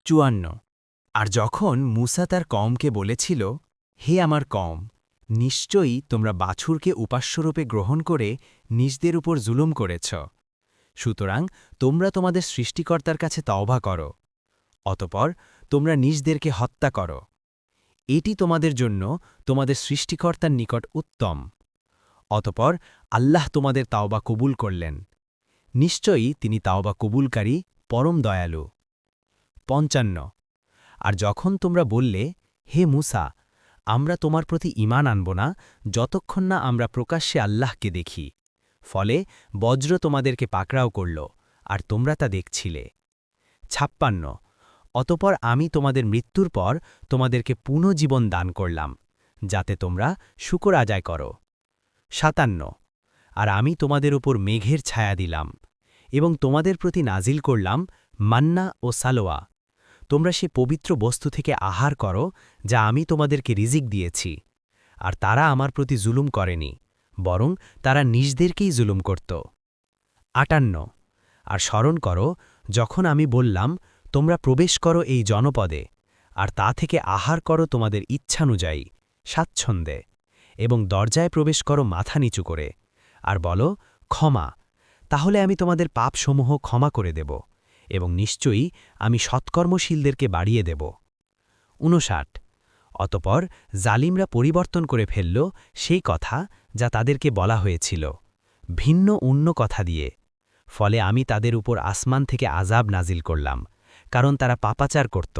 ৫৪ আর যখন মূসা তার কওমকে বলেছিল, হে আমার কওম, নিশ্চয়ই তোমরা বাছুরকে উপাস্যরূপে গ্রহণ করে নিজদের উপর জুলুম করেছ। সুতরাং তোমরা তোমাদের সৃষ্টিকর্তার কাছে তওবা করো, অতপর তোমরা নিজদেরকে হত্যা করো। এটি তোমাদের জন্য তোমাদের সৃষ্টিকর্তার নিকট উত্তম। অতপর আল্লাহ তোমাদের তাওবা কবুল করলেন। নিশ্চয়ই তিনি তাওবা কবুলকারী, পরম দয়ালু। ৫৫ আর যখন তোমরা বললে, হে মূসা, আমরা তোমার প্রতি ঈমান আনব না যতক্ষণ না আমরা প্রকাশ্যে আল্লাহকে দেখি, ফলে বজ্র তোমাদেরকে পাকড়াও করল, আর তোমরা তা দেখছিলে। ৫৬ অতপর আমি তোমাদের মৃত্যুর পর তোমাদেরকে পুনঃজীবন দান করলাম, যাতে তোমরা শুকর আদায় করো। ৫৭ আর আমি তোমাদের উপর মেঘের ছায়া দিলাম, এবং তোমাদের প্রতি নাজিল করলাম মান্না ও সালোয়া। তোমরা সে পবিত্র বস্তু থেকে আহার করো যা আমি তোমাদেরকে রিজিক দিয়েছি। আর তারা আমার প্রতি জুলুম করেনি, বরং তারা নিজদেরকেই জুলুম করত। ৫৮ আর স্মরণ করো যখন আমি বললাম, তোমরা প্রবেশ করো এই জনপদে, আর তা থেকে আহার করো তোমাদের ইচ্ছানুযায়ী, স্বাচ্ছন্দ্যে, এবং দরজায় প্রবেশ করো মাথা নিচু করে, আর বলো, ক্ষমা, তাহলে আমি তোমাদের পাপসমূহ ক্ষমা করে দেব, এবং নিশ্চয়ই আমি সৎকর্মশীলদেরকে বাড়িয়ে দেব। ৫৯ অতপর জালিমরা পরিবর্তন করে ফেলল সেই কথা যা তাদেরকে বলা হয়েছিল, ভিন্ন অন্য কথা দিয়ে। ফলে আমি তাদের উপর আসমান থেকে আযাব নাজিল করলাম, কারণ তারা পাপাচার করত।